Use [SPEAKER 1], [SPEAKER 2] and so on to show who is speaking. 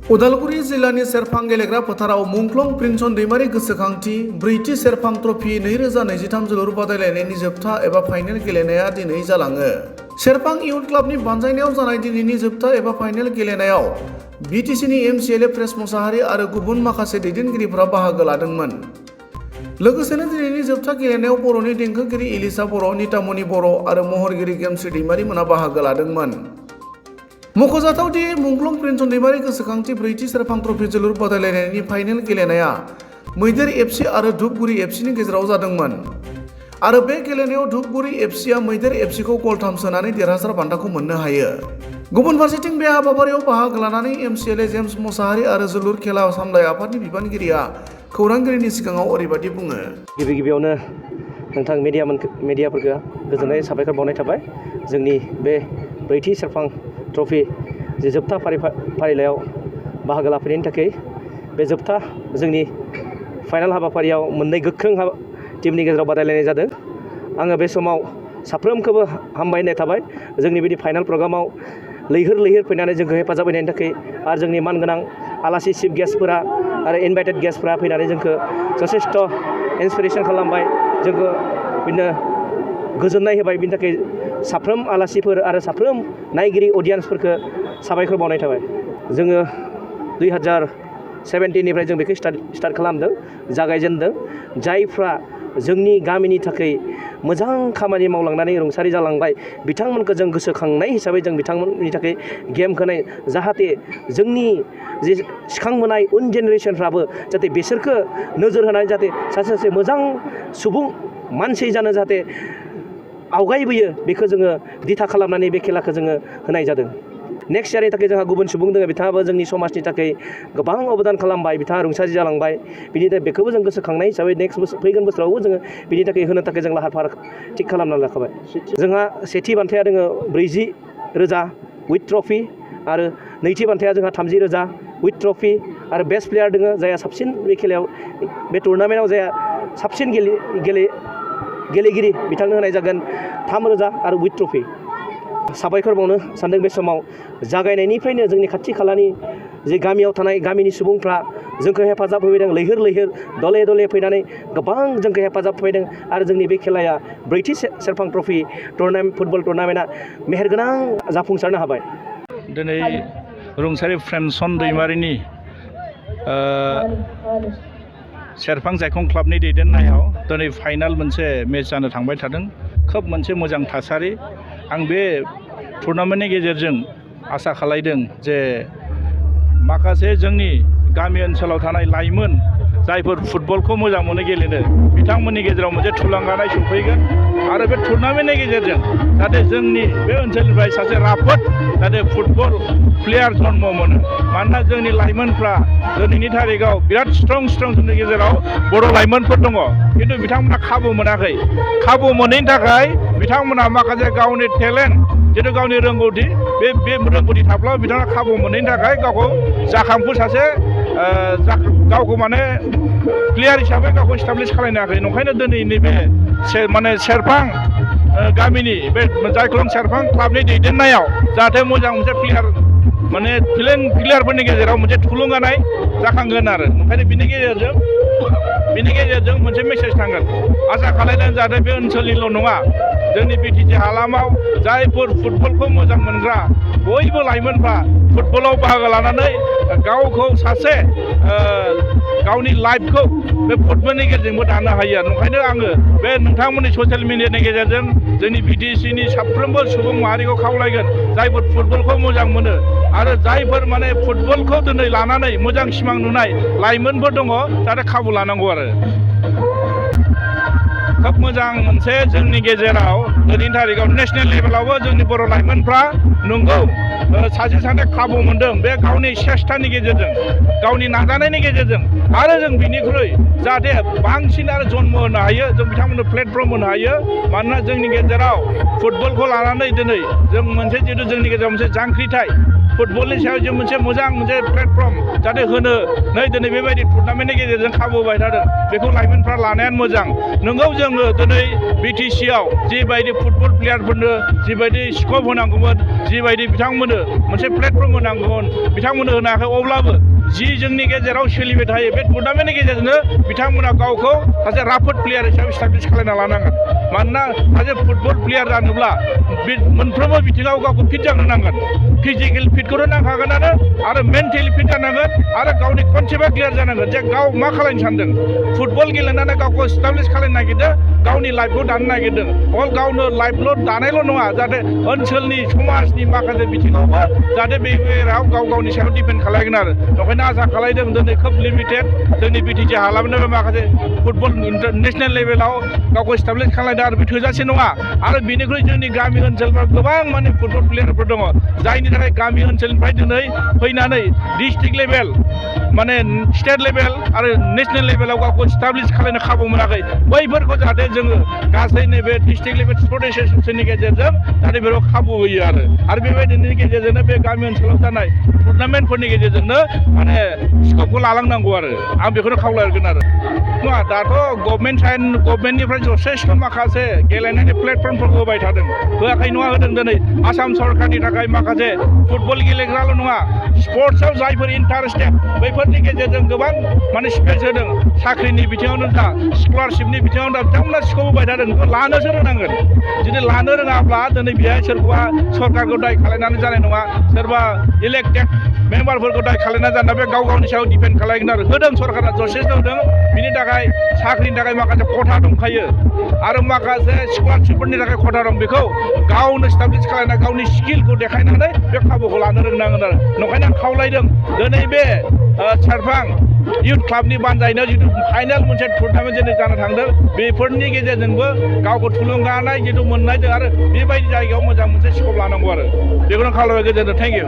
[SPEAKER 1] उदालगुरि जिल्लानि सेरफां गेलेग्रा फोथाराव मुंख्लं प्रिन्सन दैमारि गोसोखांथि ब्रैथि सेरफां ट्रफि 2023 जोलुर बादायलायनायनि जोबथा एबा फाइनेल गेलेनाया दिनै जालाङो। सेरफां इयुथ क्लाबनि बानजायनायाव जानाय दिनैनि जोबथा एबा फाइनेल गेलेनायाव बिटिसिनि एमसिएलए प्रेस मुसाहारि आरो गुबुन माखासे दैदेनगिरिफोरा बाहागो लादोंमोन। लोगोसेनो दिनैनि जोबथा गेलेनायाव बर'नि देंखोगिरि इलिसा बर', नितामनि बर' आरो महरगिरि गेमस्रि दैमारि मोना बाहागो लादोंमोन। मख'जाथाव दि मुंख्लं प्रिन्सन दैमारि गोसोखांथि ब्रैथि सेरफां ट्रफि जोलुर बादायलायनायनि फाइनेल गेलेनाया मैदेर एफसि आरो धुपगुरि एफसिनि गेजेराव जादोंमोन आरो बे गेलेनायाव धुपगुरि एफसिआ मैदेर एफसिखौ गल 3 सोनानै देरहासार बान्थाखौ मोननो हायो। गुबुन फारसेथिं बे हाबाफारियाव बाहागो लानानै एमसिएलए जेम्स मुसाहारि आरो जोलुर खेला सामलाय आफादनि बिबानगिरिया खौरांगिरिनि सिगाङाव ओरैबायदि बुङो।
[SPEAKER 2] गिबियावनो नोंथां मिडियाफोरखौ गोजोननाय साबायखर बावनाय थाबाय। जोंनि बे ब्रैथि सेरफां ट्रफि जे जोबथा फारिलाइयाव बाहागो लाफैनायनि थाखाय बे जोबथा जोंनि फाइनाल हाबाफारियाव मोननै गोख्रों टीमनि गेजेराव बादायलायनाय जादों। आङो बे समाव साफ्रोमखौबो हामबायनाय थाबाय जोंनि बिदि फाइनाल प्रग्रामाव लैहोर फैनानै जोंखौ हेफाजाब होनायनि थाखाय आरो जोंनि मानगोनां आलासि चिफ गेस्टफोरा आरो इनभाइटेड गेस्टफोरा फैनानै जोंखौ जथेस्थ' इन्सपिरेसन खालामबाय, जोंखौ बिदिनो गोजोननाय होबाय। बिनि थाखाय साफ्रोम आलासिफोर आरो साफ्रोम नायगिरि अडियेन्सफोरखौ साबायखर बावनाय थाबाय। जोङो 2017निफ्राय जों बेखौ स्टार्ट खालामदों, जागायजेनदों। जायफ्रा जोंनि गामिनि थाखाय मोजां खामानि मावलांनानै रुंसारि जालांबाय बिथांमोनखौ जों गोसोखांनाय हिसाबै जों बिथांमोननि थाखाय गेम होनाय, जाहाथे जोंनि जे सिखांबोनाय उन जेनेरेसनफ्राबो जाहाथे बिसोरखौ नोजोर होनानै जाहाथे सासे मोजां सुबुं मानसि जानो जाहाथे आवगायबोयो, बेखौ जोङो दिथा खालामनानै बे खेलाखौ जोङो होनाय जादों। नेक्स्ट इयारनि थाखाय जोंहा गुबुन सुबुं दङ, बिथाङाबो जोंनि समाजनि थाखाय गोबां अबदान खालामबाय, बिथाङा रुंसारि जालांबाय। बिनि थाखाय बेखौबो जों गोसोखांनाय हिसाबै फैगोन बोसोरावबो जोङो बिनि थाखाय होनो थाखाय जों लाहार फाहार थिग खालामना लाखाबाय। जोंहा सेथि बान्थाया दङ 40,000 उइथ ट्रफि आरो नैथि बान्थाया जोंहा 30,000 उइथ ट्रफि आरो बेस्ट प्लेयार दङ जायहा साबसिन बे खेलायाव बे टुर्नामेन्टआव जायहा साबसिन गेलेगिरि बिथांनो होनाय जागोन 3,000 आरो उइथ ट्रफि। साबायखर बावनो सानदों बे समाव जागायनायनिफ्रायनो जोंनि खाथि खालानि जे गामियाव थानाय गामिनि सुबुंफ्रा जोंखौ हेफाजाब होफैदों, लैहोर दले फैनानै गोबां जोंखौ हेफाजाब होफैदों आरो जोंनि बे खेलाया ब्रैथि सेरफां ट्रफि फुटबल टुर्नामेन्टआ मेहेरगोनां जाफुंसारनो हाबाय।
[SPEAKER 3] दिनै रुंसारि प्रिन्सन दैमारिनि सेरफां जायखं क्लाबनि दैदेननायाव दिनै फाइनाल मोनसे मेच जानो थांबाय थादों। खोब मोनसे मोजां थासारि। आं बे टुर्नामेन्टनि गेजेरजों आसा खालामदों जे माखासे जोंनि गामि ओनसोलाव थानाय लाइमोन जायफोर फुटबलखौ मोजां मोनो गेलेनो, बिथांमोननि गेजेराव मोनसे थुलुंगानाय सफैगोन आरो बे टुर्नामेन्टनि गेजेरजों जाहाथे जोंनि बे ओनसोलनिफ्राय सासे राफोद जाहाथे फुटबल प्लेयार जन्म मोनो। मानोना जोंनि लाइमोनफ्रा दिनैनि थारिखआव बिराद स्ट्रं जोंनि गेजेराव बर' लाइमोनफोर दङ, खिन्थु बिथांमोना खाबु मोनाखै। खाबु मोनैनि थाखाय बिथांमोना माखासे गावनि टेलेन्ट जितु गावनि रोंगौथि बे रोंगौथि थाब्लाबो बिथाङा खाबु मोनैनि थाखाय गावखौ जाखांफु सासे गावखौ माने प्लेयार हिसाबै गावखौ इस्टाब्लिश खालामनो हायाखै। नंखायनो दिनैनि बे सेरफां गामिनि बे जायख्लं सेरफां क्लाबनि दैदेननायाव जाहाथे मोजां मोनसे प्लेयारफोरनि गेजेराव मोनसे थुलुंगानाय जाखांगोन आरो ओंखायनो बिनि गेजेरजों मोनसे मेसेज थांगोन। आसा खालामदों जाहाथे बे ओनसोलनिल' नङा, जोंनि बिटिसि हालामाव जायफोर फुटबलखौ मोजां मोनग्रा बयबो लाइमोनफ्रा फुटबलाव बाहागो लानानै गावखौ सासे गावनि लाइफखौ बे फुटबलनि गेजेरजोंबो दानो हायो। ओंखायनो आङो बे नोंथांमोननि ससियेल मिडियानि गेजेरजों जोंनि बिटिसिनि साफ्रोमबो सुबुं माहारिखौ खावलायगोन जायफोर फुटबलखौ मोजां मोनो आरो जायफोर माने फुटबलखौ दिनै लानानै मोजां सिमां नुनाय लाइमोनफोर दङ, जाहाथे खाबु लानांगौ आरो। खोब मोजां मोनसे जोंनि गेजेराव दिनैनि थारिखआव नेसनेल लेभेलावबो जोंनि बर' लाइमोनफ्रा नंगौ सासे खाबु मोनदों बे गावनि सेस्थानि गेजेरजों, गावनि नाजानायनि गेजेरजों आरो जों बिनिख्रुइ जाहाथे बांसिन आरो जन्म होनो हायो, जों बिथांमोननो प्लेटफर्म होनो हायो। मानोना जोंनि गेजेराव फुटबलखौ लानानै दिनै जों मोनसे जितु जोंनि गेजेराव मोनसे जांख्रिथाय फुटबलनि सायाव जों मोनसे मोजां मोनसे प्लेटफर्म जाहाथे होनो नै दिनै बेबायदि टुर्नामेन्टनि गेजेरजों खाबु होबाय थादों बेखौ लाइमोनफ्रा लानायानो मोजां नोंगौ जोङो दिनै BTC-आव जिबायदि फुटबल प्लेयारफोरनो जिबायदि स्कप होनांगौमोन जिबायदि बिथांमोननो मोनसे प्लेटफर्म होनांगौमोन बिथांमोननो होनो हायाखै अब्लाबो जि जोंनि गेजेराव सोलिबाय थायो बे टुर्नामेन्टनि गेजेरजोंनो बिथांमोना गावखौ सासे राफोद प्लेयार हिसाबै इस्टाब्लिश खालामना लानांगोन मानोना सासे फुटबल प्लेयार जानोब्ला मोनफ्रोमबो बिथिङाव गावखौ फिट जानो नांगोन फिजिकेल फिटखौथ' नांखागोनानो आरो मेन्टेलि फिट जानांगोन आरो गावनि कनसेप्टआ क्लियार जानांगोन जे गाव मा खालामनो सानदों फुटबल गेलेनानै गावखौ इस्टाब्लिश खालामनो नागिरदों गावनि लाइफखौ दानो नागिरदों अल गावनो लाइफल' दानायल' नङा जाहाथे ओनसोलनि समाजनि माखासे बिथिङावबो जाहाथे बेयाव गाव गावनि सायाव डिपेन्ड खालामगोन आरो ओंखायनो आसा खालामदों दिनै खोब लिमिटेड जोंनि BTC हालामनिफ्राय माखासे फुटबल नेसनेल लेभेलाव गावखौ इस्टाब्लिश खालामदों आरो बे थोजासे नङा आरो बेनिख्रुइ जोंनि गामि ओनसोलफ्राव गोबां माने फुटबल प्लेयारफोर दङ जायनि थाखाय गामि ओनसोलनिफ्राय दिनै फैनानै डिस्ट्रिक्ट लेभेल माने स्टेट लेभेल आरो नेसनेल लेभेलाव गावखौ इस्टाब्लिश खालामनो खाबु मोनाखै बैफोरखौ जाहाथे जोङो गासै नैबे डिस्ट्रिक्ट लेभेल स्पर्ट एस'सियेसननि गेजेरजों जाहाथे बेयाव खाबु होयो आरो बेबायदिनि गेजेरजोंनो बे गामि ओनसोलाव जानाय टुर्नामेन्टफोरनि गेजेरजोंनो माने स्कपखौ लालांनांगौ आरो आं बेखौनो खावलायगोन आरो नङा दाथ' गभर्नमेन्टनिफ्राय जथेस्थ' माखासे गेलेनायनि प्लेटफर्मफोरखौ होबाय थादों होआखै नङा होदों दिनै आसाम सरकारनि थाखाय माखासे फुटबल गेलेग्राल' नङा स्पर्ट्सआव जायफोर इन्टारेस्टेड बैफोरनि गेजेरजों गोबां माने स्पेस होदों साख्रिनि बिथिङावनो जा स्कलारशिपनि बिथिङावनो जा बिथांमोना स्कप होबाय थादों लानोसो रोंनांगोन जुदि लानो रोङाब्ला दिनै बेहाय सोरखौबा सरकारखौ दाय खालामनानै जानाय नङा सोरबा इलेक्टेड मेम्बारफोरखौ दाय खालामना जाना बे गाव गावनि सायाव डिपेन्ड खालामगोन आरो होदों सरकारा जथेस्थ' होदों बिनि थाखाय साख्रिनि थाखाय माखासे खथा दंखायो आरो माखासे स्कलारशिपफोरनि थाखाय खथा दं बेखौ गावनो इस्टाब्लिश खालामना गावनि स्किलखौ देखायनानै बे खाबुखौ लानो रोंनांगोन आरो नंखायनो आं खावलायदों दिनै बे सेरफां इउथ क्लाबनि बानजायनायाव जिथु फाइनाल मोनसे टुर्नामेन्ट जेरै जानो थांदों बेफोरनि गेजेरजोंबो गावखौ थुलुंगानाय जिथु मोननायजों आरो बेबायदि जायगायाव मोजां मोनसे स्कप लानांगौ आरो बेखौनो खावलायबाय गोजोनथों थेंक इउ